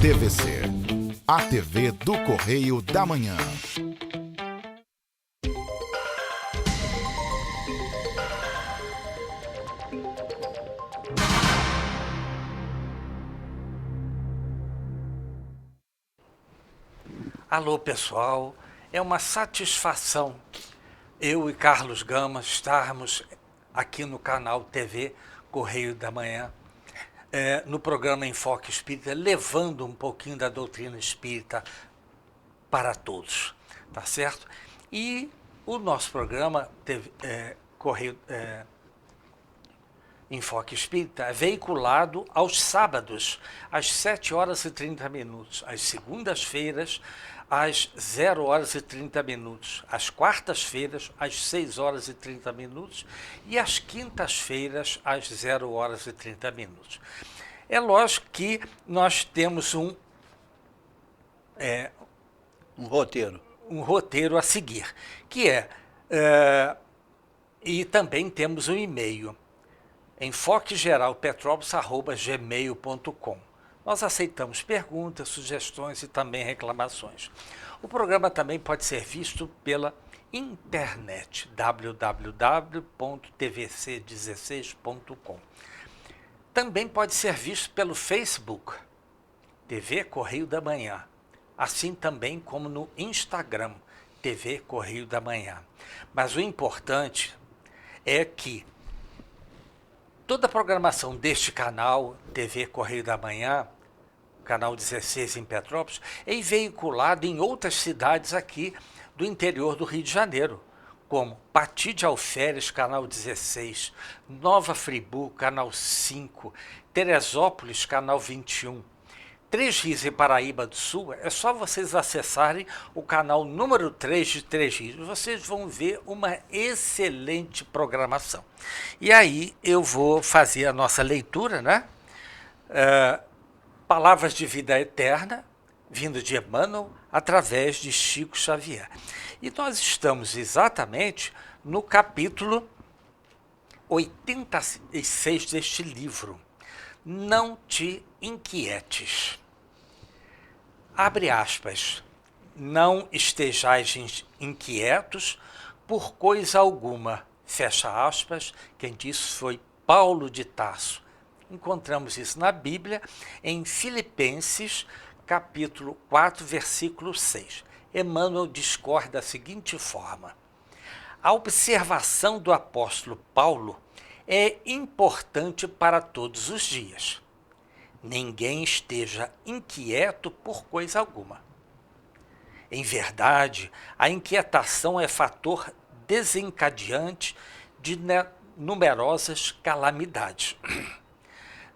TVC, a TV do Correio da Manhã. Alô, pessoal, é uma satisfação eu e Carlos Gama estarmos aqui no canal TV Correio da Manhã, no programa Enfoque Espírita, levando um pouquinho da doutrina espírita para todos, tá certo? E o nosso programa Enfoque Espírita é veiculado aos sábados, às 7 horas e 30 minutos, às segundas-feiras, às 0 horas e 30 minutos, às quartas-feiras, às 6 horas e 30 minutos e às quintas-feiras, às 0 horas e 30 minutos. É lógico que nós temos um roteiro a seguir, que e também temos um e-mail, enfoquegeralpetrópolis@gmail.com. Nós aceitamos perguntas, sugestões e também reclamações. O programa também pode ser visto pela internet, www.tvc16.com. Também pode ser visto pelo Facebook, TV Correio da Manhã, assim também como no Instagram, TV Correio da Manhã. Mas o importante é que toda a programação deste canal, TV Correio da Manhã, canal 16 em Petrópolis, é veiculado em outras cidades aqui do interior do Rio de Janeiro, como Pati de Alferes, canal 16, Nova Friburgo, canal 5, Teresópolis, canal 21, Três Rios e Paraíba do Sul. É só vocês acessarem o canal número 3 de Três Rios. Vocês vão ver uma excelente programação. E aí eu vou fazer a nossa leitura, né? Palavras de Vida Eterna, vindo de Emmanuel, através de Chico Xavier. E nós estamos exatamente no capítulo 86 deste livro. Não te inquietes. Abre aspas. Não estejais inquietos por coisa alguma. Fecha aspas. Quem disse foi Paulo de Tarso. Encontramos isso na Bíblia, em Filipenses, capítulo 4, versículo 6. Emmanuel discorre da seguinte forma: a observação do apóstolo Paulo é importante para todos os dias. Ninguém esteja inquieto por coisa alguma. Em verdade, a inquietação é fator desencadeante de numerosas calamidades.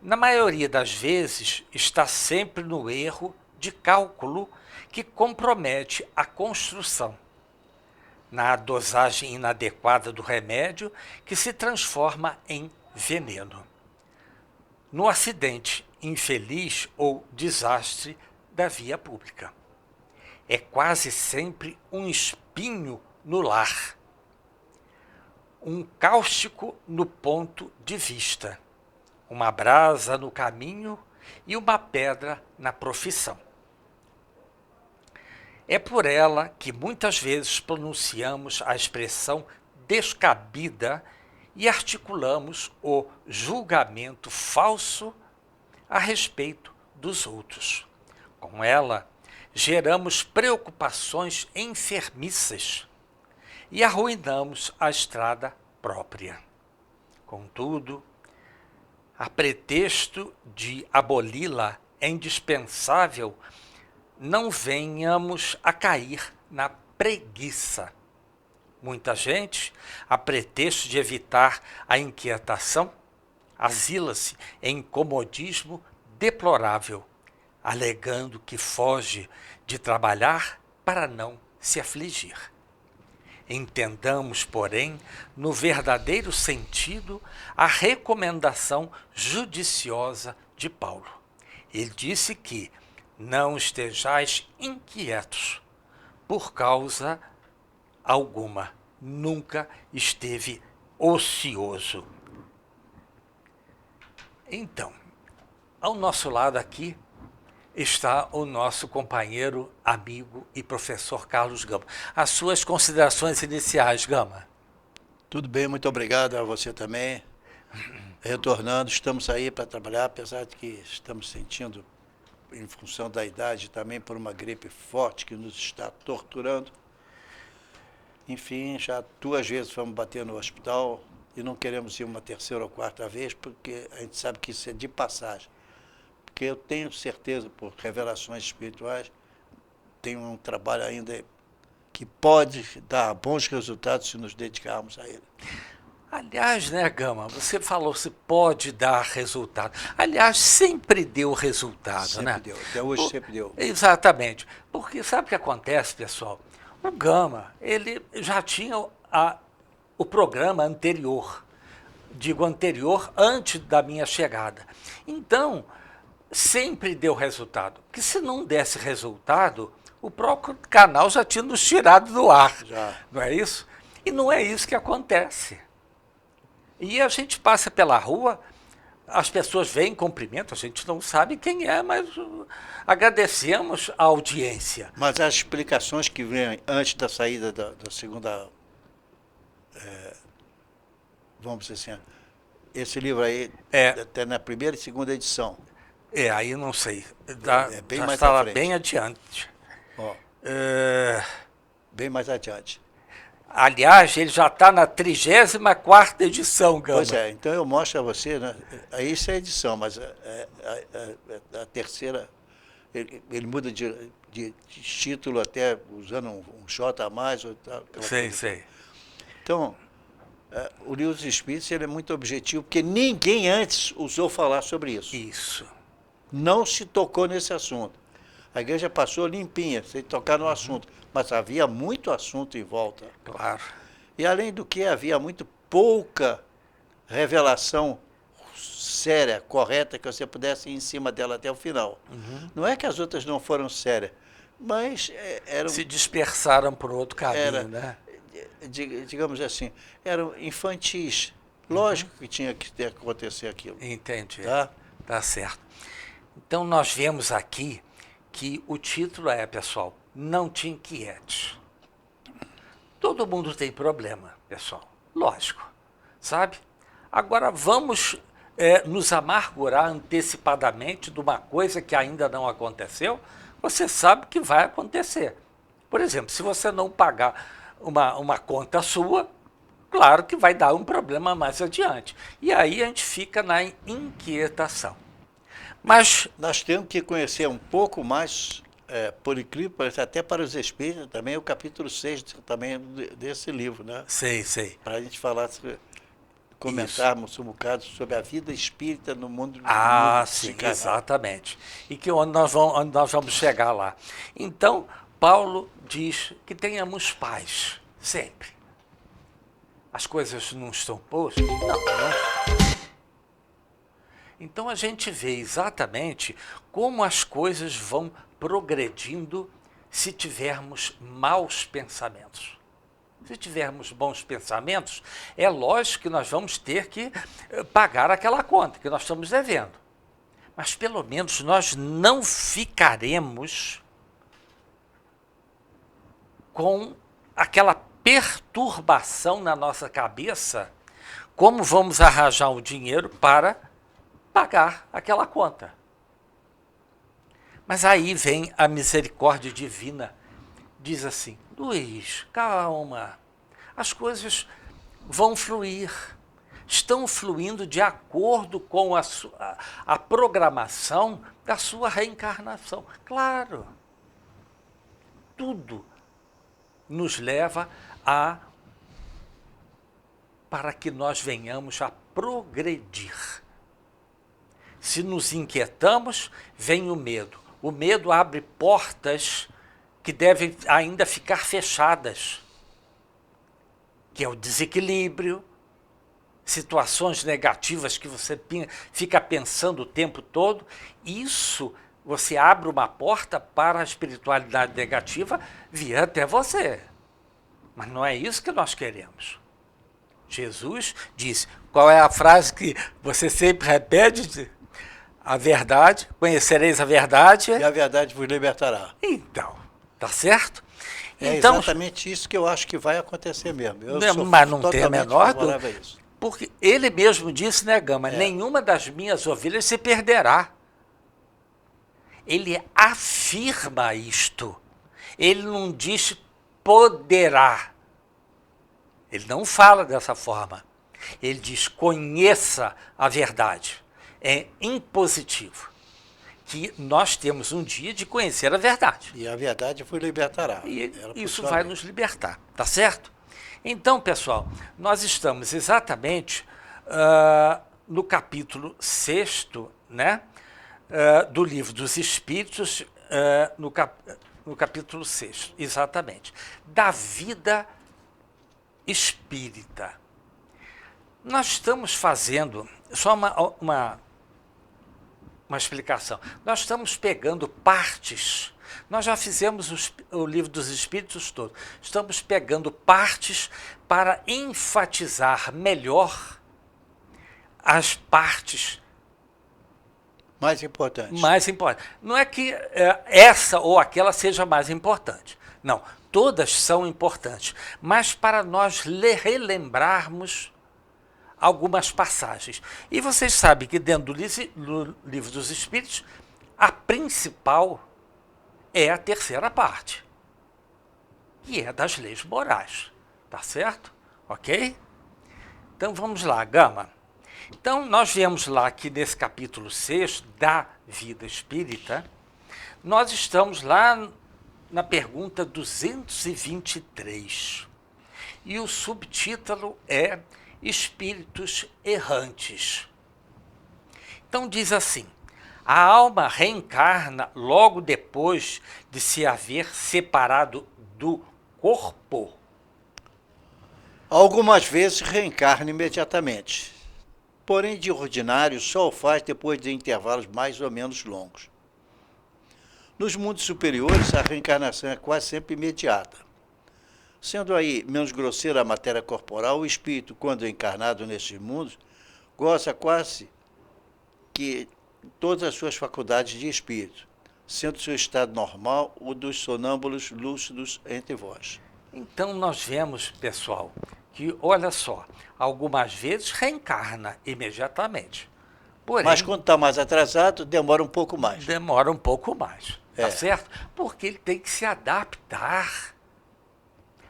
Na maioria das vezes, está sempre no erro de cálculo que compromete a construção, na dosagem inadequada do remédio que se transforma em veneno, no acidente infeliz ou desastre da via pública. É quase sempre um espinho no lar, um cáustico no ponto de vista, uma brasa no caminho e uma pedra na profissão. É por ela que muitas vezes pronunciamos a expressão descabida e articulamos o julgamento falso a respeito dos outros. Com ela, geramos preocupações enfermiças e arruinamos a estrada própria. Contudo, a pretexto de aboli-la, é indispensável não venhamos a cair na preguiça. Muita gente, a pretexto de evitar a inquietação, asila-se em comodismo deplorável, alegando que foge de trabalhar para não se afligir. Entendamos, porém, no verdadeiro sentido, a recomendação judiciosa de Paulo. Ele disse que não estejais inquietos por causa alguma. Nunca esteve ocioso. Então, ao nosso lado aqui, está o nosso companheiro, amigo e professor Carlos Gama. As suas considerações iniciais, Gama. Tudo bem, muito obrigado a você também. Retornando, estamos aí para trabalhar, apesar de que estamos sentindo, em função da idade, também por uma gripe forte que nos está torturando. Enfim, já 2 vezes fomos bater no hospital e não queremos ir uma 3ª ou 4ª vez, porque a gente sabe que isso é de passagem. Porque eu tenho certeza, por revelações espirituais, tem um trabalho ainda que pode dar bons resultados se nos dedicarmos a ele. Aliás, né, Gama, você falou se pode dar resultado. Aliás, sempre deu resultado, Sempre né? deu, até hoje sempre deu. Exatamente. Porque sabe o que acontece, pessoal? O Gama, ele já tinha o programa anterior. Digo anterior, antes da minha chegada. Então, sempre deu resultado. Porque se não desse resultado, o próprio canal já tinha nos tirado do ar. Já. Não é isso? E não é isso que acontece. E a gente passa pela rua, as pessoas veem, cumprimentam, a gente não sabe quem é, mas agradecemos a audiência. Mas as explicações que vêm antes da saída da segunda, vamos dizer assim, esse livro aí, até na 1ª e 2ª edição. Aí não sei. Bem já mais estava à frente. bem adiante. Ó, bem mais adiante. Aliás, ele já está na 34ª edição, Gama. Pois é, então eu mostro a você, né? Aí isso é edição, mas a terceira, ele muda de título até usando um J a mais. Ou tal, Sei. Então, o livro dos Espíritos ele é muito objetivo, porque ninguém antes ousou falar sobre isso. Isso. Não se tocou nesse assunto. A igreja passou limpinha, sem tocar no assunto. Mas havia muito assunto em volta. Claro. E, além do que, havia muito pouca revelação séria, correta, que você pudesse ir em cima dela até o final. Não é que as outras não foram sérias, mas eram... Se dispersaram por outro caminho, né? Digamos assim, eram infantis. Lógico que tinha que acontecer aquilo. Entendi. Tá? Tá certo. Então, nós vemos aqui que o título é, pessoal, Não Te Inquietes. Todo mundo tem problema, pessoal. Lógico, sabe? Agora, vamos nos amargurar antecipadamente de uma coisa que ainda não aconteceu? Você sabe que vai acontecer. Por exemplo, se você não pagar uma conta sua, claro que vai dar um problema mais adiante. E aí a gente fica na inquietação. Mas nós temos que conhecer um pouco mais, por incrível que pareça, até para os espíritos, também o capítulo 6 também desse livro, né? Sei. Para a gente falar, comentarmos um bocado sobre a vida espírita no mundo. Sim, exatamente. E que onde nós vamos chegar lá. Então, Paulo diz que tenhamos paz, sempre. As coisas não estão postas? Não. Então a gente vê exatamente como as coisas vão progredindo se tivermos maus pensamentos. Se tivermos bons pensamentos, é lógico que nós vamos ter que pagar aquela conta que nós estamos devendo. Mas pelo menos nós não ficaremos com aquela perturbação na nossa cabeça, como vamos arranjar o dinheiro para pagar aquela conta. Mas aí vem a misericórdia divina, diz assim, Luiz, calma, as coisas vão fluir, estão fluindo de acordo com a programação da sua reencarnação. Claro, tudo nos leva para que nós venhamos a progredir. Se nos inquietamos, vem o medo. O medo abre portas que devem ainda ficar fechadas, que é o desequilíbrio, situações negativas que você fica pensando o tempo todo. Isso, você abre uma porta para a espiritualidade negativa vir até você. Mas não é isso que nós queremos. Jesus disse, qual é a frase que você sempre repete? a verdade, conhecereis a verdade. E a verdade vos libertará. Então, tá certo? É Então, exatamente isso que eu acho que vai acontecer mesmo. Eu sou mas não tem a totalmente menor favorável dúvida. a isso. Porque ele mesmo disse, né, Gama? Nenhuma das minhas ovelhas se perderá. Ele afirma isto. Ele não diz poderá. Ele não fala dessa forma. Ele diz conheça a verdade. É impositivo. Que nós temos um dia de conhecer a verdade. E a verdade vos libertará. E Ela, por isso sua vai vez. nos libertar, tá certo? Então, pessoal, nós estamos exatamente no capítulo 6º, né, do Livro dos Espíritos, no capítulo 6º, exatamente, da vida espírita. Nós estamos fazendo, só uma explicação. Nós estamos pegando partes. Nós já fizemos o Livro dos Espíritos todo. Estamos pegando partes para enfatizar melhor as partes Mais importante. mais importantes. Não é que essa ou aquela seja mais importante. Não, todas são importantes. Mas para nós relembrarmos algumas passagens. E vocês sabem que dentro do Livro dos Espíritos, a principal é a terceira parte, que é das leis morais. Tá certo? Ok? Então vamos lá, Gama. Então nós viemos lá que nesse capítulo 6 da vida espírita, nós estamos lá na pergunta 223. E o subtítulo é Espíritos errantes. Então diz assim: a alma reencarna logo depois de se haver separado do corpo. Algumas vezes reencarna imediatamente. Porém, de ordinário, só o faz depois de intervalos mais ou menos longos. Nos mundos superiores, a reencarnação é quase sempre imediata. Sendo aí menos grosseira a matéria corporal, o espírito, quando encarnado nesses mundos, goza quase que todas as suas faculdades de espírito, sendo seu estado normal o dos sonâmbulos lúcidos entre vós. Então nós vemos, pessoal, que, olha só, algumas vezes reencarna imediatamente. Porém, Mas quando está mais atrasado, demora um pouco mais. demora um pouco mais, tá É. certo? Porque ele tem que se adaptar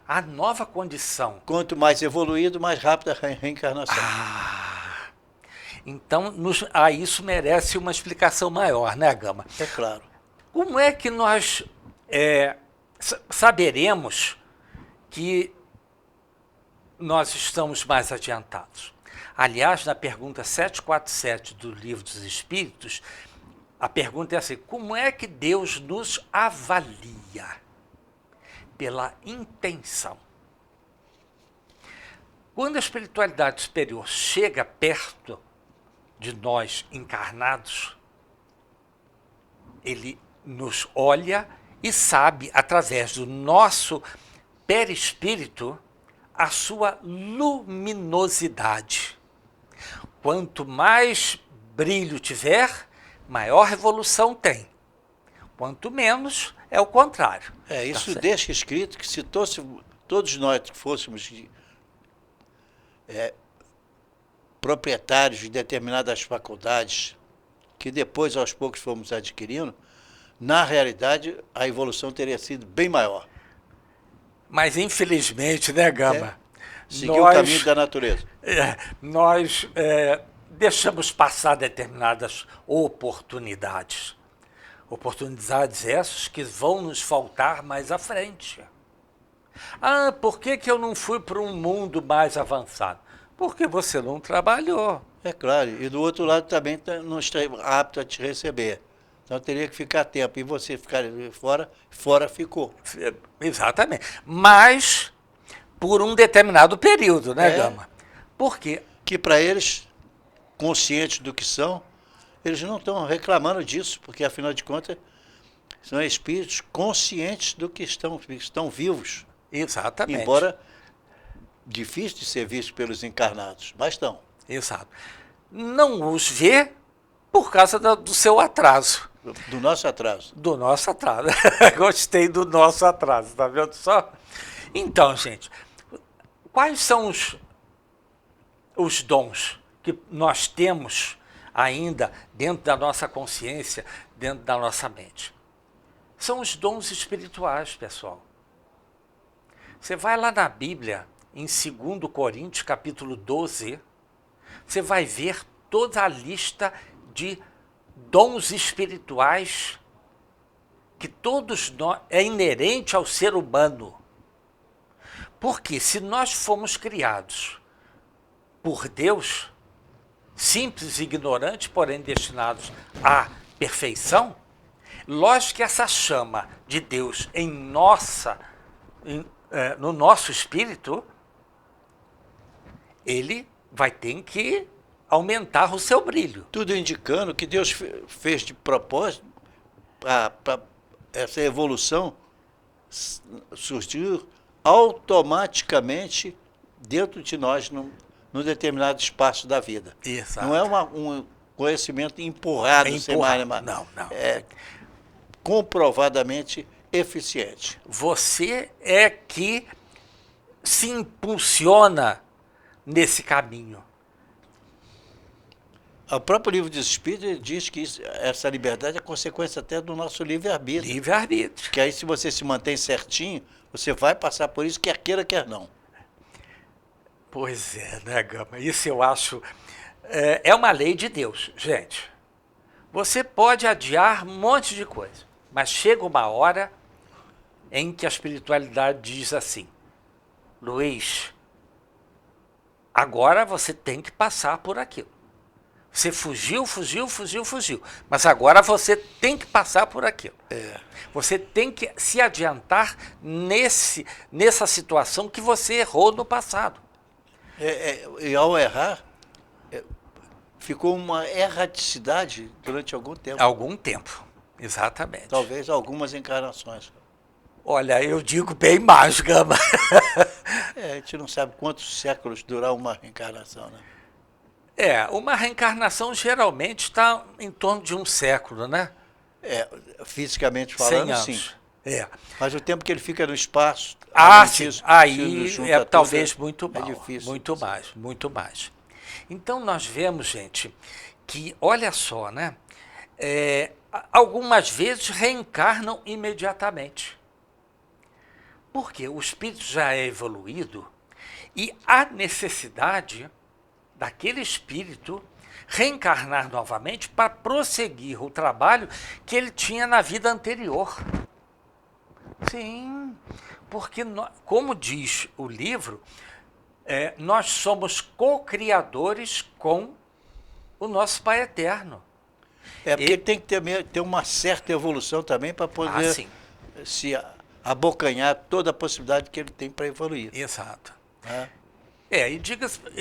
à nova condição. Quanto mais evoluído, mais rápida a reencarnação. Então, isso merece uma explicação maior, né, Gama? É claro. Como é que nós saberemos que nós estamos mais adiantados? Aliás, na pergunta 747 do Livro dos Espíritos, a pergunta é assim: como é que Deus nos avalia? Pela intenção. Quando a espiritualidade superior chega perto de nós encarnados, ele nos olha e sabe, através do nosso perispírito, a sua luminosidade. Quanto mais brilho tiver, maior revolução tem. Quanto menos, é o contrário. É, isso certo? deixa escrito que se todos nós fôssemos proprietários de determinadas faculdades, que depois aos poucos fomos adquirindo, na realidade a evolução teria sido bem maior. Mas infelizmente, né, Gama? Seguir o caminho da natureza. Nós deixamos passar determinadas oportunidades. Oportunidades essas que vão nos faltar mais à frente. Ah, por que eu não fui para um mundo mais avançado? Porque você não trabalhou. É claro, e do outro lado também não está apto a te receber. Então teria que ficar tempo. E você ficar fora ficou. Exatamente. Mas por um determinado período, né, Gama? Por quê? Que para eles, conscientes do que são, eles não estão reclamando disso, porque afinal de contas são espíritos conscientes do que estão vivos. Exatamente. Embora difícil de ser visto pelos encarnados, mas estão. Exato. Não os vê Por causa do seu atraso. Do nosso atraso. Do nosso atraso. Gostei do nosso atraso, tá vendo só? Então, gente, quais são os dons que nós temos ainda dentro da nossa consciência, dentro da nossa mente? São os dons espirituais, pessoal. Você vai lá na Bíblia, em 2 Coríntios, capítulo 12, você vai ver toda a lista de dons espirituais que todos nós é inerente ao ser humano. Porque se nós fomos criados por Deus, simples e ignorantes, porém destinados à perfeição, lógico que essa chama de Deus no nosso espírito, ele vai ter que aumentar o seu brilho. Tudo indicando que Deus fez de propósito para essa evolução surgir automaticamente dentro de nós, num determinado espaço da vida. Exato. Não é um conhecimento empurrado, sem mais. Não. É comprovadamente eficiente. Você é que se impulsiona nesse caminho. O próprio livro dos Espíritos diz que essa liberdade é consequência até do nosso livre-arbítrio. Livre-arbítrio. Que aí, se você se mantém certinho, você vai passar por isso, quer queira, quer não. Pois é, né, Gama? Isso eu acho... É uma lei de Deus, gente. Você pode adiar um monte de coisa, mas chega uma hora em que a espiritualidade diz assim: Luiz, agora você tem que passar por aquilo. Você fugiu, mas agora você tem que passar por aquilo. Você tem que se adiantar nessa situação que você errou no passado. E ao errar, ficou uma erraticidade durante algum tempo. Algum tempo, exatamente. Talvez algumas encarnações. Olha, eu digo bem mais, Gama. A gente não sabe quantos séculos durar uma reencarnação, né? Uma reencarnação geralmente está em torno de um século, né? Fisicamente 100 falando, anos. sim. Mas o tempo que ele fica no espaço... Sim. Disso, Aí junta talvez tudo, muito mal. difícil. Muito mais. Então nós vemos, gente, que, olha só, né? Algumas vezes reencarnam imediatamente. Porque o espírito já é evoluído e há necessidade daquele espírito reencarnar novamente para prosseguir o trabalho que ele tinha na vida anterior. Sim, porque, como diz o livro, nós somos co-criadores com o nosso Pai Eterno. Porque tem que ter uma certa evolução também para poder se abocanhar toda a possibilidade que ele tem para evoluir. Exato. Né? E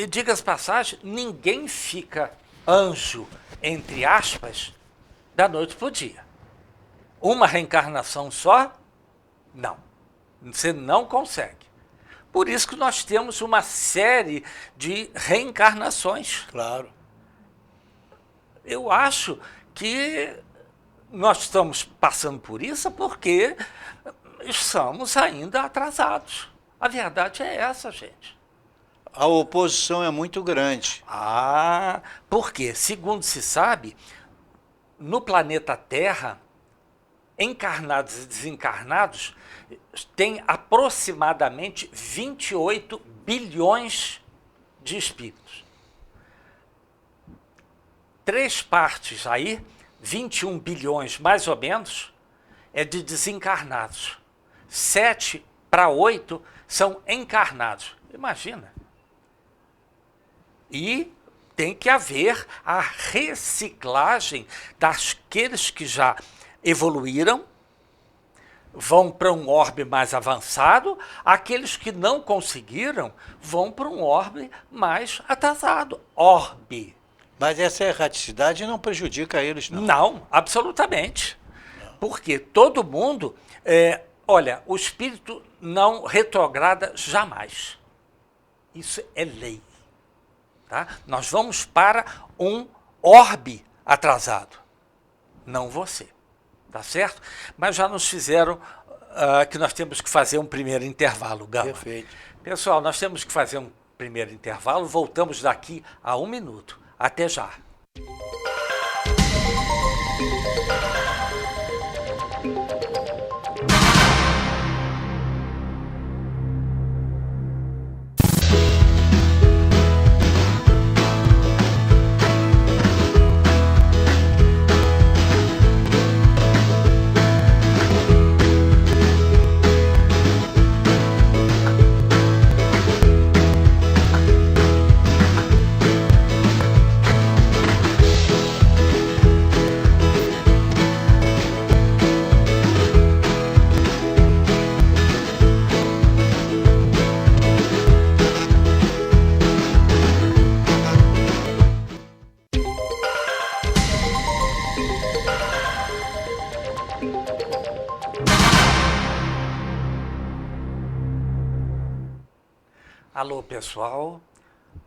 diga as passagens, ninguém fica anjo, entre aspas, da noite para o dia. Uma reencarnação só? Não. Você não consegue. Por isso que nós temos uma série de reencarnações. Claro. Eu acho que nós estamos passando por isso porque estamos ainda atrasados. A verdade é essa, gente. A oposição é muito grande. Porque, segundo se sabe, no planeta Terra, encarnados e desencarnados, tem aproximadamente 28 bilhões de espíritos. 3 partes aí, 21 bilhões mais ou menos, é de desencarnados. 7 para 8 são encarnados. Imagina. E tem que haver a reciclagem daqueles que já evoluíram, vão para um orbe mais avançado, aqueles que não conseguiram vão para um orbe mais atrasado. Orbe. Mas essa erraticidade não prejudica eles, não? Não, absolutamente. Porque todo mundo... olha, o espírito não retrograda jamais. Isso é lei. Tá? Nós vamos para um orbe atrasado? Não você, tá certo? Mas já nos fizeram que nós temos que fazer um primeiro intervalo, Gama. Perfeito. Pessoal, nós temos que fazer um primeiro intervalo, voltamos daqui a 1 minuto. Até já. Alô, pessoal.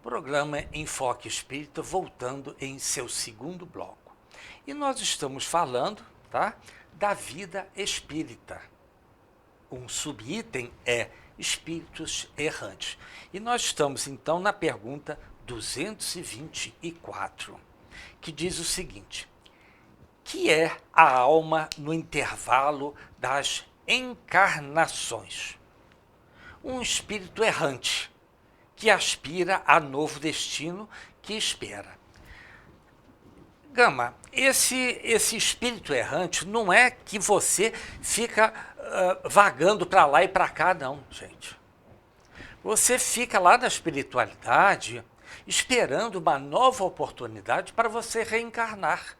Programa Enfoque Espírita voltando em seu segundo bloco. E nós estamos falando, tá, da vida espírita. Um subitem é espíritos errantes. E nós estamos, então, na pergunta 224, que diz o seguinte: que é a alma no intervalo das encarnações? Um espírito errante que aspira a novo destino que espera. Gama, esse espírito errante não é que você fica vagando para lá e para cá, não, gente. Você fica lá na espiritualidade esperando uma nova oportunidade para você reencarnar.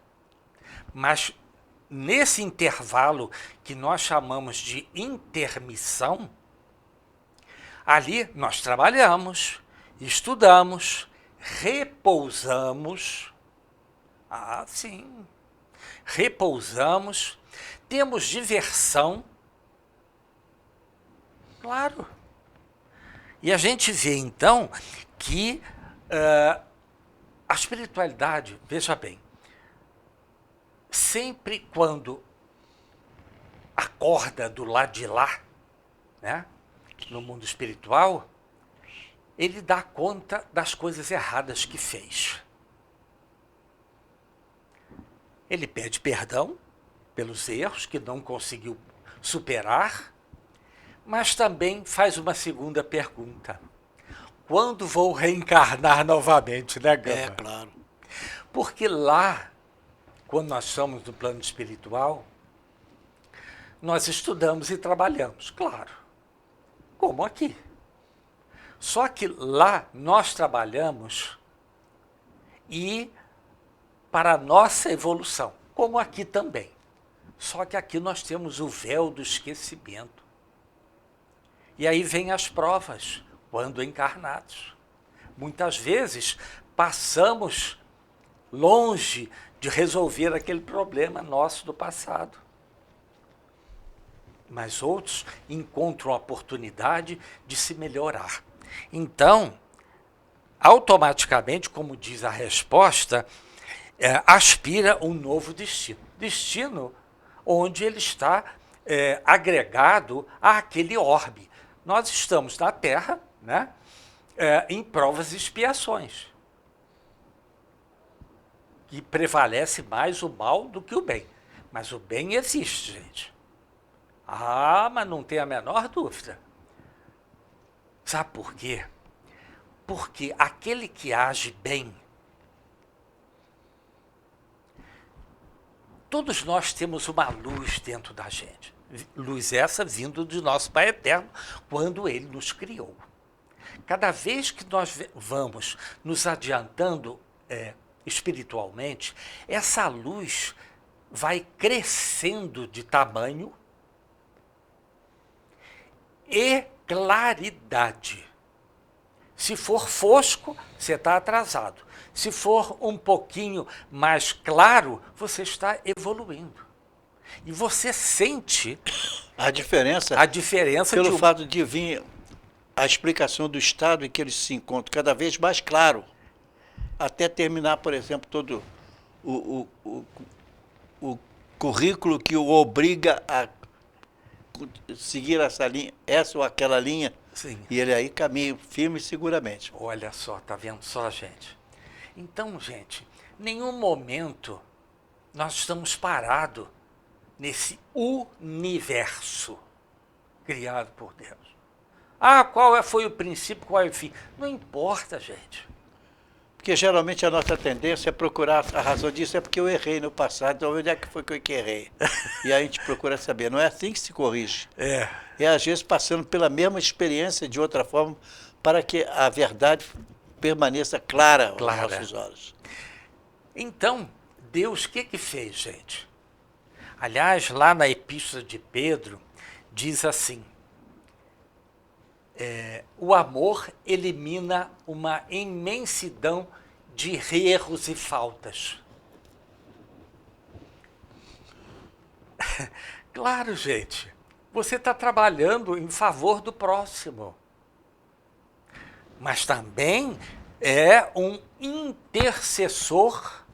Mas nesse intervalo que nós chamamos de intermissão, ali nós trabalhamos, estudamos, repousamos. Ah, sim. Repousamos, temos diversão. Claro. E a gente vê, então, que a espiritualidade, veja bem, sempre quando acorda do lado de lá, né, no mundo espiritual, ele dá conta das coisas erradas que fez. Ele pede perdão pelos erros que não conseguiu superar, mas também faz uma segunda pergunta: quando vou reencarnar novamente, né, Gama? É, claro. Porque lá, quando nós estamos no plano espiritual, nós estudamos e trabalhamos, claro, como aqui. Só que lá nós trabalhamos e para a nossa evolução, como aqui também. Só que aqui nós temos o véu do esquecimento. E aí vem as provas, quando encarnados. Muitas vezes passamos longe de resolver aquele problema nosso do passado. Mas outros encontram a oportunidade de se melhorar. Então, automaticamente, como diz a resposta, aspira um novo destino. Destino onde ele está agregado àquele orbe. Nós estamos na Terra, né, em provas e expiações. E prevalece mais o mal do que o bem. Mas o bem existe, gente. Ah, mas não tem a menor dúvida. Sabe por quê? Porque aquele que age bem, todos nós temos uma luz dentro da gente. Luz essa vindo de nosso Pai Eterno, quando Ele nos criou. Cada vez que nós vamos nos adiantando espiritualmente, essa luz vai crescendo de tamanho e claridade. Se for fosco, você está atrasado. Se for um pouquinho mais claro, você está evoluindo. E você sente A diferença pelo fato de vir a explicação do estado em que eles se encontram cada vez mais claro, até terminar, por exemplo, todo o currículo que o obriga a seguir essa linha, essa ou aquela linha, Sim. e ele aí caminha firme e seguramente. Olha só, tá vendo só, gente? Então, gente, nenhum momento nós estamos parados nesse universo criado por Deus. Ah, foi o princípio, qual é o fim? Não importa, gente. Porque geralmente a nossa tendência é procurar a razão disso, é porque eu errei no passado, então onde é que foi que eu errei? E aí a gente procura saber. Não é assim que se corrige. É às vezes passando pela mesma experiência de outra forma, para que a verdade permaneça clara aos nossos olhos. Então, Deus o que fez, gente? Aliás, lá na Epístola de Pedro, diz assim, o amor elimina uma imensidão de erros e faltas. Claro, gente, você está trabalhando em favor do próximo, mas também é um intercessor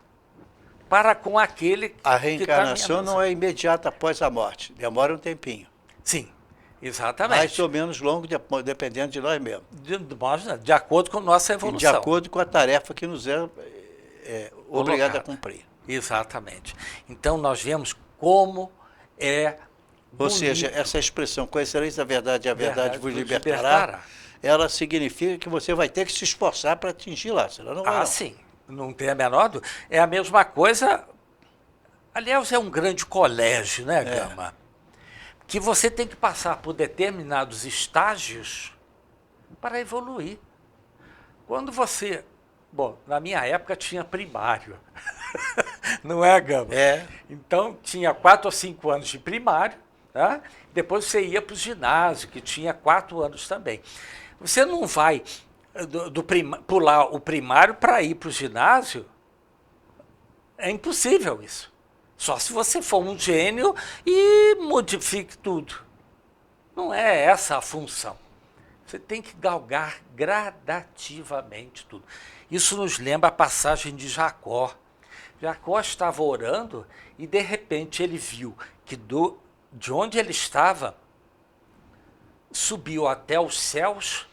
para com aquele A que reencarnação tá não é imediata após a morte, demora um tempinho. Sim, exatamente. Mais ou menos longo, dependendo de nós mesmos. De acordo com a nossa E evolução. de acordo com a tarefa que nos é obrigado a cumprir. Exatamente. Então nós vemos como é Ou seja, essa expressão, conhecereis a verdade e a verdade vos libertará, ela significa que você vai ter que se esforçar para atingir lá, senão não vai não. Sim, não tem a menor dúvida. É a mesma coisa, aliás, é um grande colégio, né, Gama? Que você tem que passar por determinados estágios para evoluir. Quando você... Bom, na minha época tinha primário, não é, Gama? Então, tinha 4 ou 5 anos de primário, tá? Depois você ia para o ginásio, que tinha 4 anos também. Você não vai pular o primário para ir para o ginásio, é impossível isso. Só se você for um gênio e modifique tudo. Não é essa a função. Você tem que galgar gradativamente tudo. Isso nos lembra a passagem de Jacó. Jacó estava orando e, de repente, ele viu que de onde ele estava, subiu até os céus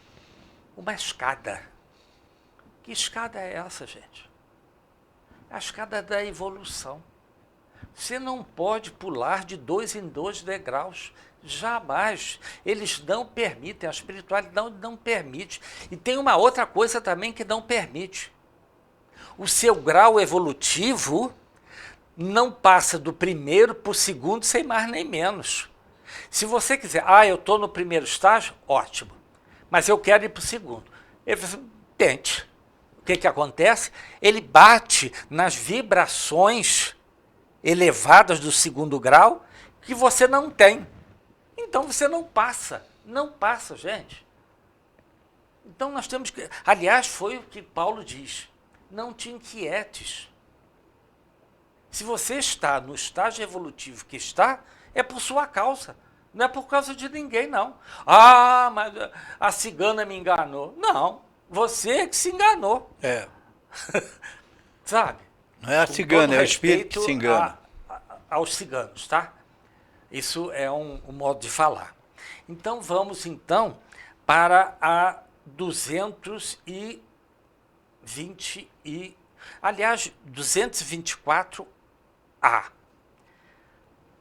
uma escada. Que escada é essa, gente? A escada da evolução. Você não pode pular de 2 em 2 degraus. Jamais. Eles não permitem, a espiritualidade não permite. E tem uma outra coisa também que não permite. O seu grau evolutivo não passa do primeiro para o segundo sem mais nem menos. Se você quiser, eu estou no primeiro estágio, ótimo, mas eu quero ir para o segundo. Ele fala assim, tente. O que acontece? Ele bate nas vibrações elevadas do segundo grau que você não tem. Então você não passa, gente. Então nós temos que... Aliás, foi o que Paulo diz, não te inquietes. Se você está no estágio evolutivo que está, é por sua causa, não é por causa de ninguém, não. Mas a cigana me enganou. Não, você que se enganou. Sabe? Não é a cigana, é o espírito que se engana. Aos ciganos, tá? Isso é um modo de falar. Então, vamos, então, para a 220 aliás, 224A.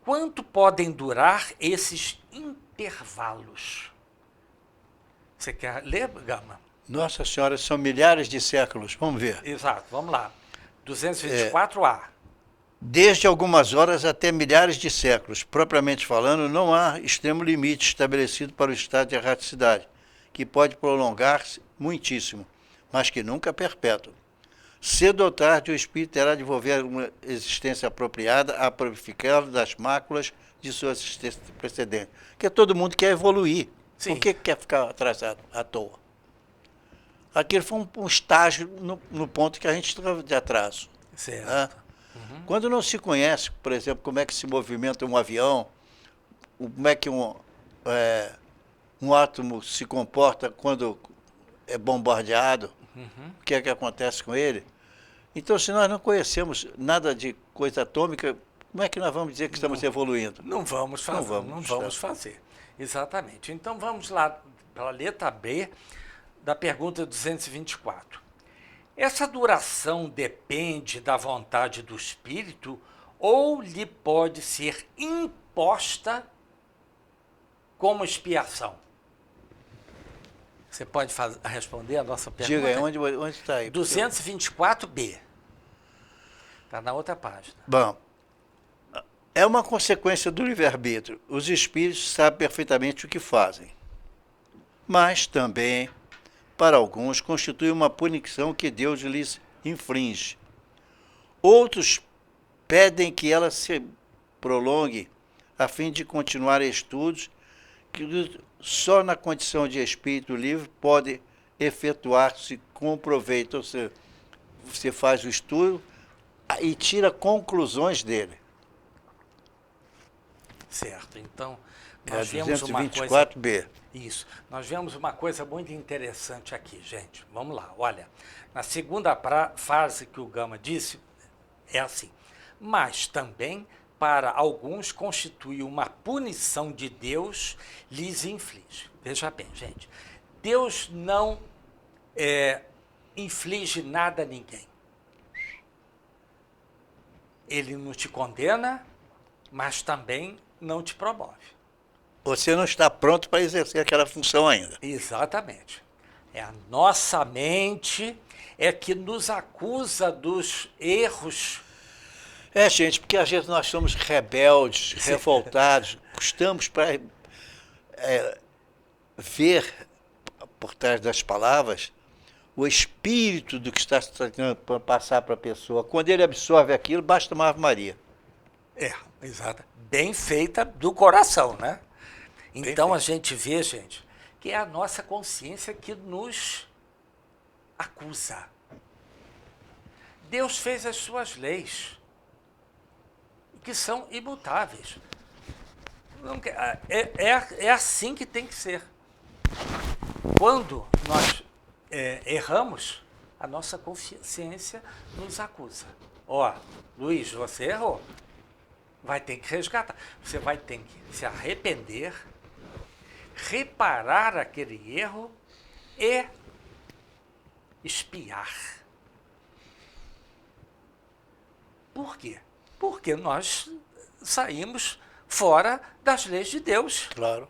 Quanto podem durar esses intervalos? Você quer ler, Gama? Nossa Senhora, são milhares de séculos. Vamos ver. Exato, vamos lá. 224A. Desde algumas horas até milhares de séculos. Propriamente falando, não há extremo limite estabelecido para o estado de erraticidade, que pode prolongar-se muitíssimo, mas que nunca é perpétuo. Cedo ou tarde, o espírito terá de devolver uma existência apropriada a purificá-lo das máculas de sua existência precedente. Porque todo mundo quer evoluir. Sim. Por que quer ficar atrasado à toa? Aquilo foi um estágio no ponto que a gente estava de atraso. Certo. Né? Quando não se conhece, por exemplo, como é que se movimenta um avião, como é que um átomo se comporta quando é bombardeado, o que é que acontece com ele, Então, se nós não conhecemos nada de coisa atômica, como é que nós vamos dizer que estamos evoluindo? Não vamos fazer. Não vamos fazer. Exatamente. Então vamos lá para a letra B da pergunta 224. Essa duração depende da vontade do espírito ou lhe pode ser imposta como expiação? Você pode responder a nossa pergunta? Diga aí, onde está aí? 224B. Está na outra página. Bom, é uma consequência do livre-arbítrio. Os espíritos sabem perfeitamente o que fazem. Mas também, para alguns, constitui uma punição que Deus lhes inflige. Outros pedem que ela se prolongue a fim de continuar estudos que só na condição de espírito livre pode efetuar-se com proveito. Ou seja, você faz o estudo e tira conclusões dele. Certo. Então, nós vemos 224B. Isso. Nós vemos uma coisa muito interessante aqui, gente. Vamos lá, olha. Na segunda frase que o Gama disse, é assim. Mas também, para alguns, constitui uma punição de Deus, lhes inflige. Veja bem, gente. Deus não inflige nada a ninguém. Ele não te condena, mas também não te promove. Você não está pronto para exercer aquela função ainda. Exatamente. É a nossa mente que nos acusa dos erros. Gente, porque às vezes nós somos rebeldes, revoltados, custamos para ver por trás das palavras o espírito do que está se tratando para passar para a pessoa. Quando ele absorve aquilo, basta uma Ave Maria. Exato. Bem feita do coração, né? Então a gente vê, gente, que é a nossa consciência que nos acusa. Deus fez as suas leis, que são imutáveis. É assim que tem que ser. Quando nós erramos, a nossa consciência nos acusa. Luiz, você errou. Vai ter que resgatar. Você vai ter que se arrepender, reparar aquele erro e expiar. Por quê? Porque nós saímos fora das leis de Deus. Claro.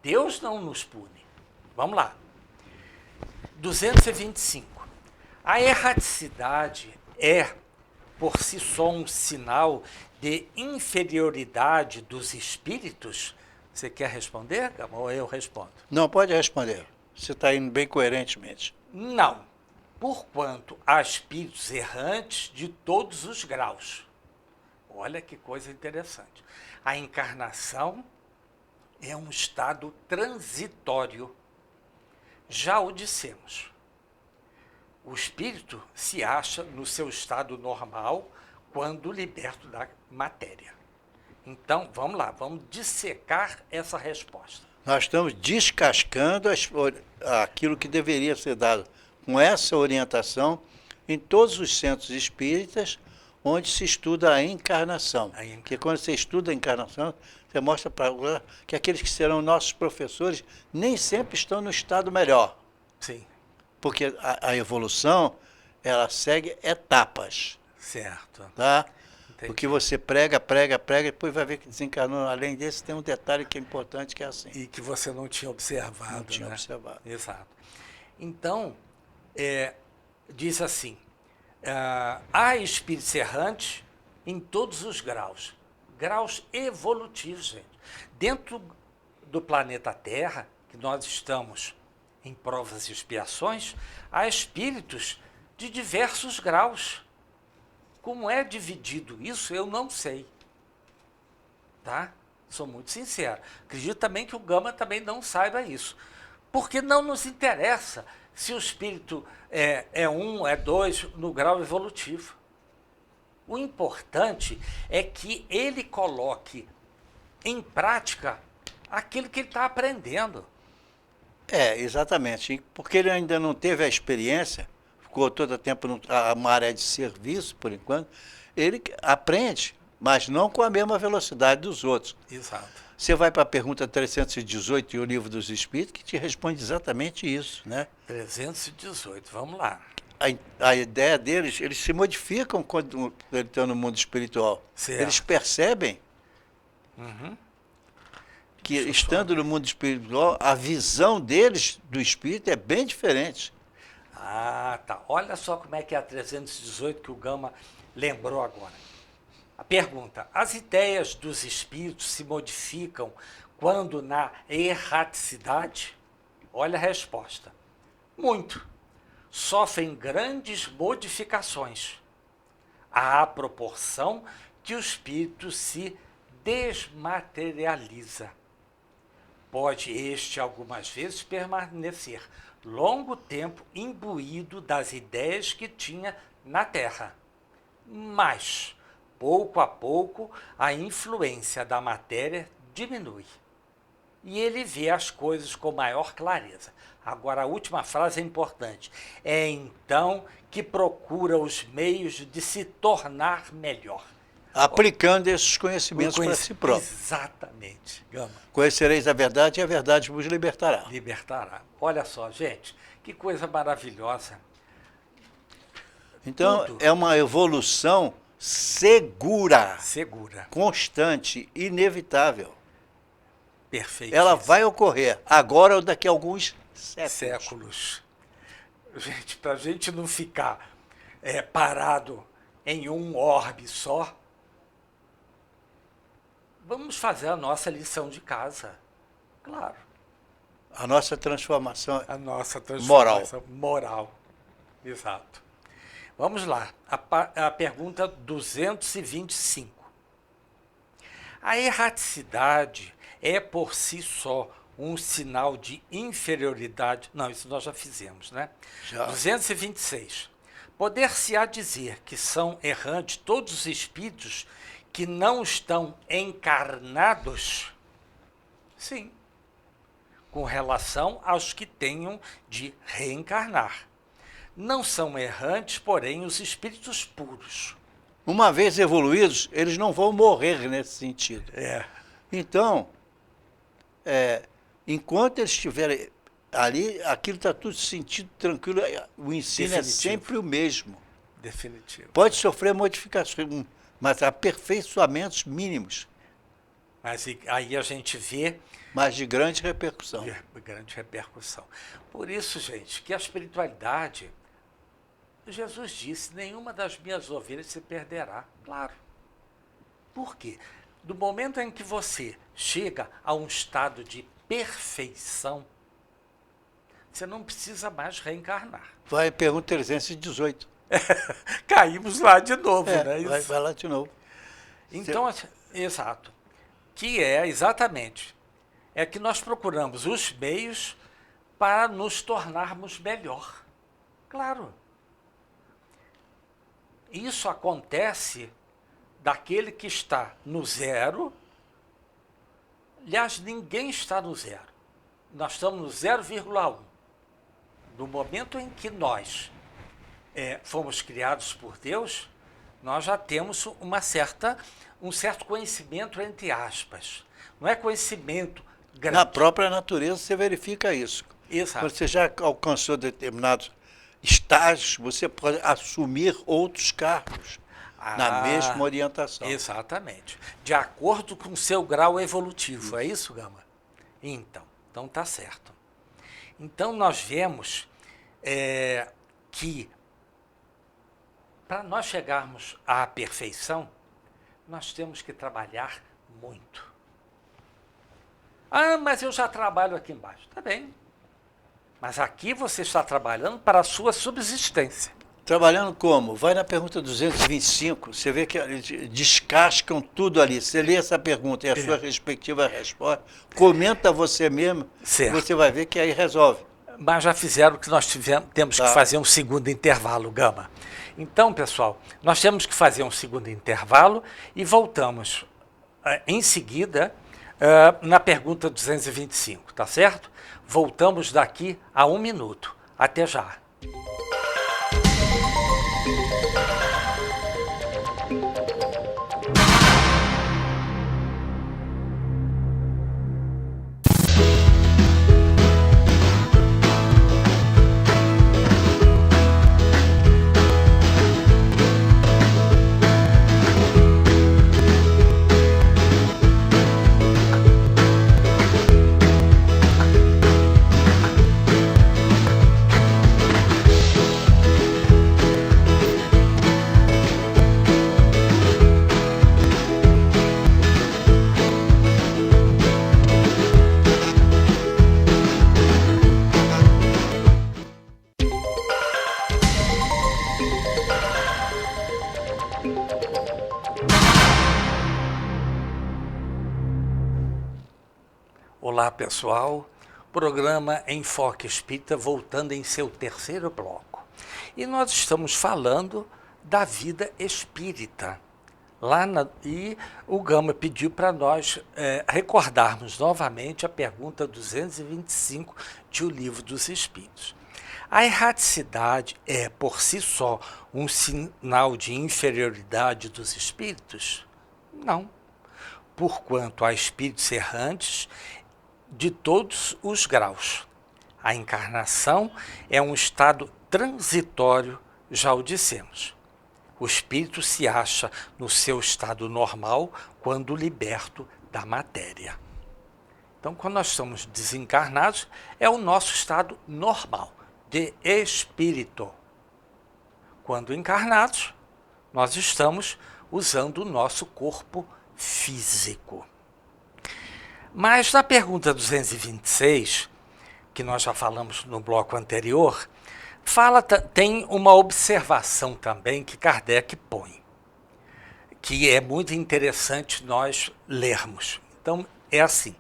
Deus não nos pune. Vamos lá. 225. A erraticidade é, por si só, um sinal de inferioridade dos espíritos? Você quer responder, ou eu respondo? Não, pode responder. Você está indo bem coerentemente. Não. Porquanto há espíritos errantes de todos os graus. Olha que coisa interessante. A encarnação é um estado transitório. Já o dissemos. O espírito se acha no seu estado normal quando liberto da matéria. Então, vamos lá, vamos dissecar essa resposta. Nós estamos descascando aquilo que deveria ser dado com essa orientação em todos os centros espíritas onde se estuda a encarnação. Porque quando você estuda a encarnação, você mostra para que aqueles que serão nossos professores nem sempre estão no estado melhor. Sim. Porque a evolução, ela segue etapas. Certo. Tá? Entendi. O que você prega, depois vai ver que desencarnou. Além desse, tem um detalhe que é importante, que é assim. E que você não tinha observado. Não tinha né? observado. Exato. Então, diz assim, há espíritos errantes em todos os graus. Graus evolutivos, gente. Dentro do planeta Terra, que nós estamos em provas e expiações, há espíritos de diversos graus. Como é dividido isso, eu não sei. Tá? Sou muito sincero. Acredito também que o Gama também não saiba isso. Porque não nos interessa se o espírito é 1, é 2 no grau evolutivo. O importante é que ele coloque em prática aquilo que ele está aprendendo. Exatamente. Porque ele ainda não teve a experiência, ficou todo o tempo numa área de serviço, por enquanto, ele aprende, mas não com a mesma velocidade dos outros. Exato. Você vai para a pergunta 318 e o Livro dos Espíritos, que te responde exatamente isso, né? 318, vamos lá. A ideia deles, eles se modificam quando eles estão no mundo espiritual. Certo. Eles percebem que, estando no mundo espiritual, a visão deles do espírito é bem diferente. Ah, tá. Olha só como é que é a 318 que o Gama lembrou agora. A pergunta: as ideias dos espíritos se modificam quando na erraticidade? Olha a resposta. Muito. Sofrem grandes modificações à proporção que o espírito se desmaterializa. Pode este algumas vezes permanecer longo tempo imbuído das ideias que tinha na Terra, mas pouco a pouco a influência da matéria diminui e ele vê as coisas com maior clareza. Agora, a última frase é importante. É então que procura os meios de se tornar melhor. Aplicando esses conhecimentos para si próprio. Exatamente, Gama. Conhecereis a verdade e a verdade vos libertará. Libertará. Olha só, gente, que coisa maravilhosa. Então, Tudo. é uma evolução segura, constante, inevitável. Perfeito. Ela vai ocorrer agora ou daqui a alguns séculos. Gente, para a gente não ficar parado em um orbe só, vamos fazer a nossa lição de casa. Claro. A nossa transformação, moral. Exato. Vamos lá. A pergunta 225. A erraticidade é por si só um sinal de inferioridade? Não, isso nós já fizemos, né? Já. 226. Poder-se-á dizer que são errantes todos os espíritos que não estão encarnados? Sim. Com relação aos que tenham de reencarnar. Não são errantes, porém, os espíritos puros. Uma vez evoluídos, eles não vão morrer nesse sentido. Então, enquanto eles estiverem ali, aquilo está tudo sentido tranquilo, o ensino é sempre o mesmo. Definitivo. Pode sofrer modificações, mas aperfeiçoamentos mínimos. Mas aí a gente vê... Mas de grande repercussão. Grande repercussão. Por isso, gente, que a espiritualidade... Jesus disse, nenhuma das minhas ovelhas se perderá. Claro. Por quê? Do momento em que você chega a um estado de perfeição, você não precisa mais reencarnar. Vai, pergunta 318. Caímos lá de novo, né? Vai lá de novo. Então, exato. Que é exatamente, é que nós procuramos os meios para nos tornarmos melhor. Claro. Isso acontece daquele que está no zero. Aliás, ninguém está no zero. Nós estamos no 0,1. No momento em que nós fomos criados por Deus, nós já temos um certo conhecimento, entre aspas. Não é conhecimento grande. Na própria natureza você verifica isso. Exato. Quando você já alcançou determinados estágios, você pode assumir outros cargos na mesma orientação. Exatamente. De acordo com o seu grau evolutivo. É isso, Gama? Então tá certo. Então nós vemos que para nós chegarmos à perfeição, nós temos que trabalhar muito. Ah, mas eu já trabalho aqui embaixo. Tá bem. Mas aqui você está trabalhando para a sua subsistência. Trabalhando como? Vai na pergunta 225, você vê que eles descascam tudo ali. Você lê essa pergunta e a sua respectiva resposta, comenta você mesmo, certo. Você vai ver que aí resolve. Mas já fizeram que nós temos que fazer um segundo intervalo, Gama. Então, pessoal, nós temos que fazer um segundo intervalo e voltamos em seguida na pergunta 225, tá certo? Voltamos daqui a 1 minuto. Até já. Olá, pessoal. Programa Enfoque Espírita voltando em seu terceiro bloco. E nós estamos falando da vida espírita. E o Gama pediu para nós recordarmos novamente a pergunta 225 de O Livro dos Espíritos. A erraticidade é, por si só, um sinal de inferioridade dos espíritos? Não. Porquanto há espíritos errantes de todos os graus. A encarnação é um estado transitório, já o dissemos. O espírito se acha no seu estado normal quando liberto da matéria. Então, quando nós estamos desencarnados, é o nosso estado normal, de espírito. Quando encarnados, nós estamos usando o nosso corpo físico. Mas na pergunta 226, que nós já falamos no bloco anterior, tem uma observação também que Kardec põe, que é muito interessante nós lermos. Então, é assim: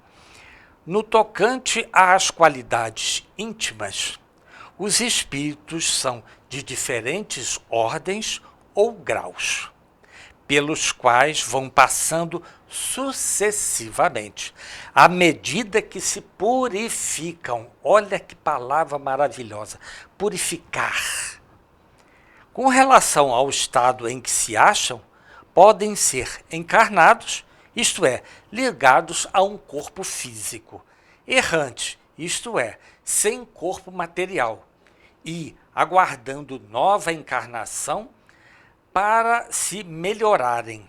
no tocante às qualidades íntimas, os espíritos são de diferentes ordens ou graus, pelos quais vão passando sucessivamente, à medida que se purificam. Olha que palavra maravilhosa, purificar. Com relação ao estado em que se acham, podem ser encarnados, isto é, ligados a um corpo físico, errantes, isto é, sem corpo material, e aguardando nova encarnação para se melhorarem.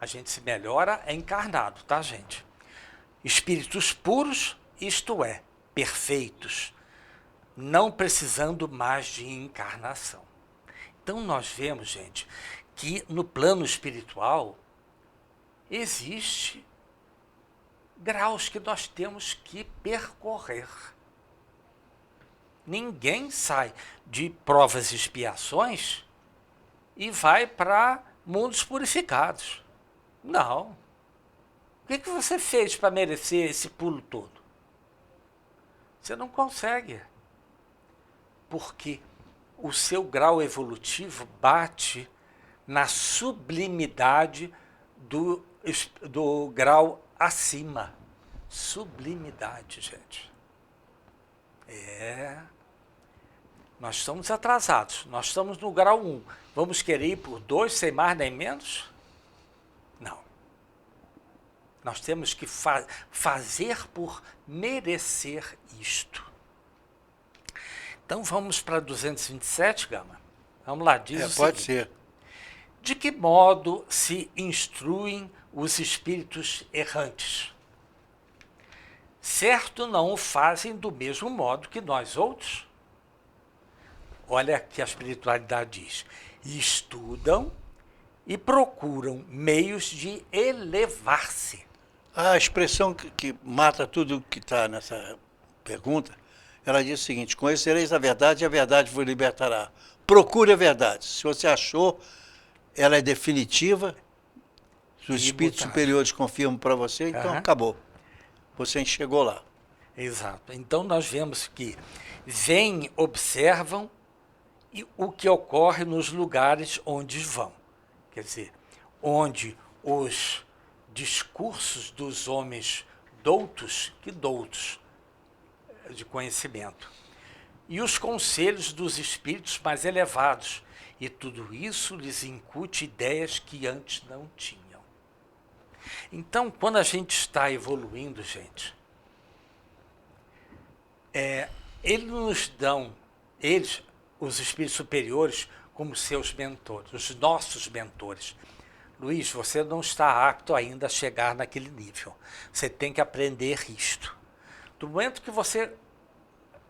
A gente se melhora encarnado, tá, gente? Espíritos puros, isto é, perfeitos, não precisando mais de encarnação. Então nós vemos, gente, que no plano espiritual existe graus que nós temos que percorrer. Ninguém sai de provas e expiações e vai para mundos purificados. Não. O que você fez para merecer esse pulo todo? Você não consegue. Porque o seu grau evolutivo bate na sublimidade do grau acima. Sublimidade, gente. Nós estamos atrasados. Nós estamos no grau 1. Vamos querer ir por 2, sem mais nem menos? Não. Nós temos que fazer por merecer isto. Então vamos para 227, Gama? Vamos lá, diz o seguinte: pode ser. De que modo se instruem os espíritos errantes? Certo, não o fazem do mesmo modo que nós outros. Olha que a espiritualidade diz: estudam e procuram meios de elevar-se. A expressão que mata tudo que está nessa pergunta, ela diz o seguinte: conhecereis a verdade e a verdade vos libertará. Procure a verdade. Se você achou, ela é definitiva, se os espíritos superiores confirmam para você, então acabou. Você chegou lá. Exato. Então nós vemos que vêm, observam o que ocorre nos lugares onde vão. Quer dizer, onde os discursos dos homens doutos de conhecimento, e os conselhos dos espíritos mais elevados, e tudo isso lhes incute ideias que antes não tinham. Então, quando a gente está evoluindo, gente, eles nos dão, os espíritos superiores, como seus mentores, os nossos mentores. Luiz, você não está apto ainda a chegar naquele nível. Você tem que aprender isto. Do momento que você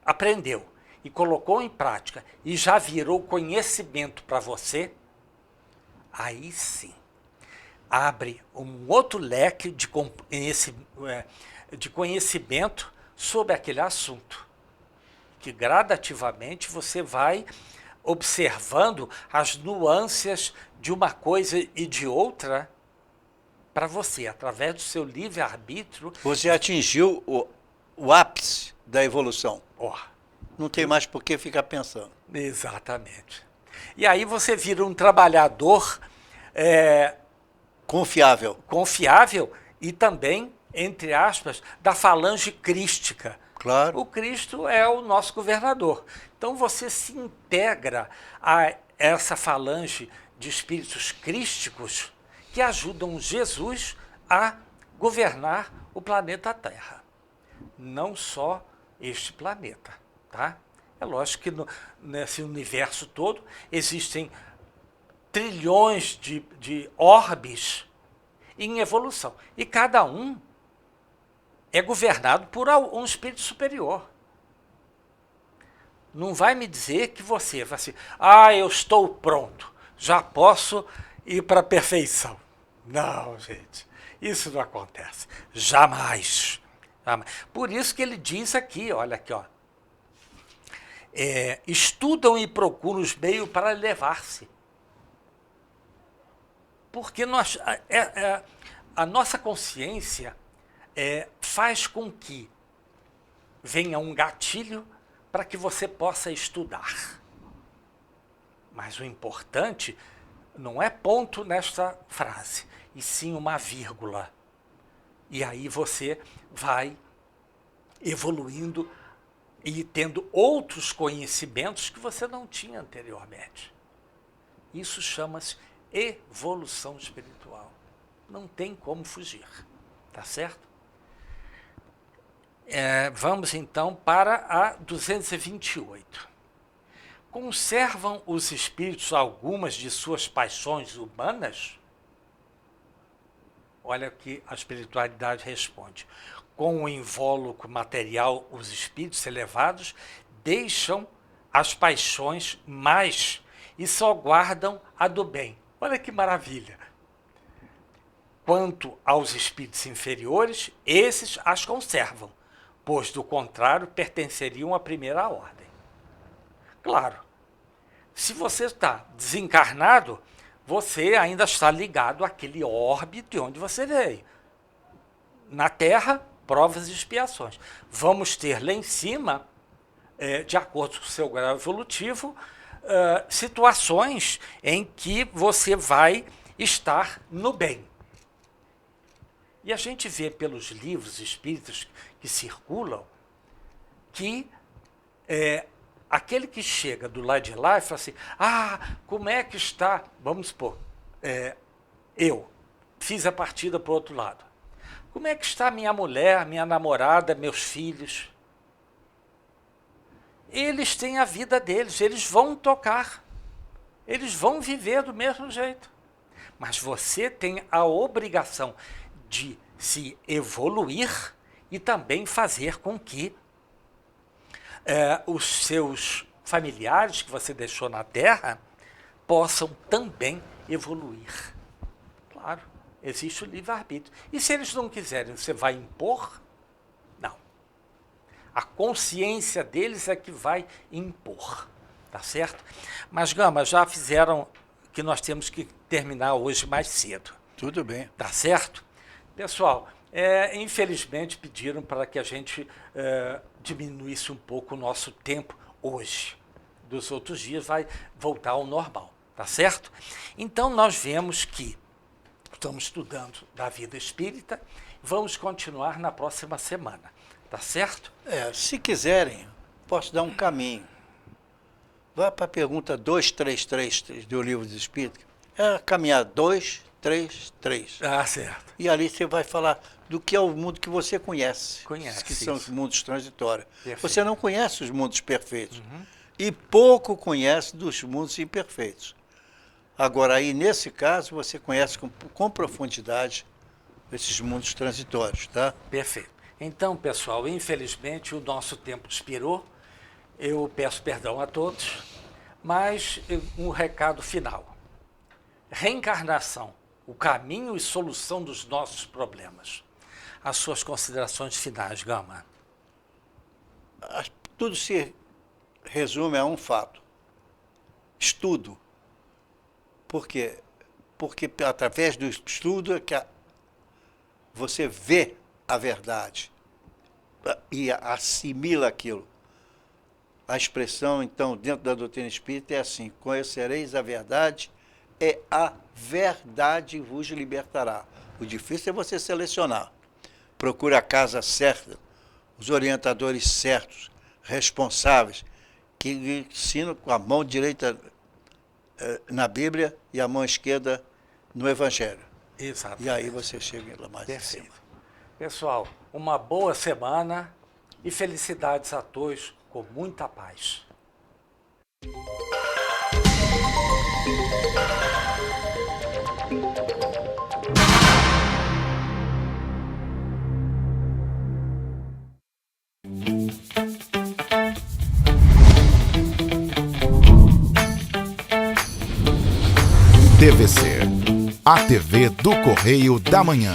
aprendeu e colocou em prática e já virou conhecimento para você, aí sim, abre um outro leque de conhecimento sobre aquele assunto, que gradativamente você vai observando as nuances de uma coisa e de outra, para você, através do seu livre-arbítrio. Você atingiu o ápice da evolução. Ó, Não tem mais por que ficar pensando. exatamente. E aí você vira um trabalhador Confiável. confiável e também, entre aspas, da falange crística. Claro. O Cristo é o nosso governador. Então você se integra a essa falange de espíritos crísticos que ajudam Jesus a governar o planeta Terra. Não só este planeta, tá? É lógico que nesse universo todo existem trilhões de orbes em evolução. E cada um é governado por um espírito superior. Não vai me dizer que você vai assim, eu estou pronto, já posso ir para a perfeição. Não, gente, isso não acontece. Jamais. Jamais. Por isso que ele diz aqui, olha aqui, ó. Estudam e procuram os meios para elevar-se. Porque a nossa consciência faz com que venha um gatilho para que você possa estudar. Mas o importante não é ponto nesta frase, e sim uma vírgula. E aí você vai evoluindo e tendo outros conhecimentos que você não tinha anteriormente. Isso chama-se evolução espiritual. Não tem como fugir, tá certo? Vamos então para a 228. Conservam os espíritos algumas de suas paixões humanas? Olha o que a espiritualidade responde. Com o invólucro material, os espíritos elevados deixam as paixões mais e só guardam a do bem. Olha que maravilha! Quanto aos espíritos inferiores, esses as conservam, pois, do contrário, pertenceriam à primeira ordem. Claro, se você está desencarnado, você ainda está ligado àquele orbe de onde você veio. Na Terra, provas e expiações. Vamos ter lá em cima, de acordo com o seu grau evolutivo, situações em que você vai estar no bem. E a gente vê pelos livros espíritas que circulam que aquele que chega do lado de lá e fala assim, como é que está, vamos supor, eu fiz a partida para o outro lado. Como é que está minha mulher, minha namorada, meus filhos? Eles têm a vida deles, eles vão tocar, eles vão viver do mesmo jeito. Mas você tem a obrigação de se evoluir e também fazer com que os seus familiares que você deixou na Terra possam também evoluir. Claro, existe o livre-arbítrio. E se eles não quiserem, você vai impor? Não. A consciência deles é que vai impor, tá certo? Mas, Gama, já fizeram que nós temos que terminar hoje mais cedo. Tudo bem. Tá certo? Pessoal, infelizmente pediram para que a gente diminuísse um pouco o nosso tempo hoje. Dos outros dias vai voltar ao normal, tá certo? Então nós vemos que estamos estudando da vida espírita, vamos continuar na próxima semana, tá certo? Se quiserem, posso dar um caminho. Vá para a pergunta 233 do Livro dos Espíritos. Caminhar 233. Certo. E ali você vai falar do que é o mundo que você conhece. Que são os mundos transitórios. Perfeito. Você não conhece os mundos perfeitos. E pouco conhece dos mundos imperfeitos. Agora, aí, nesse caso, você conhece com profundidade esses mundos transitórios, tá? Perfeito. Então, pessoal, infelizmente o nosso tempo expirou. Eu peço perdão a todos, mas um recado final. Reencarnação, o caminho e solução dos nossos problemas. As suas considerações finais, Gama. Tudo se resume a um fato. Estudo. Por quê? Porque através do estudo é que você vê a verdade e assimila aquilo. A expressão, então, dentro da doutrina espírita é assim: conhecereis a verdade e a verdade vos libertará. O difícil é você selecionar. Procure a casa certa, os orientadores certos, responsáveis, que lhe ensinam com a mão direita na Bíblia e a mão esquerda no Evangelho. Exatamente. E aí você chega lá mais em cima. Pessoal, uma boa semana e felicidades a todos, com muita paz. TVC, a TV do Correio da Manhã.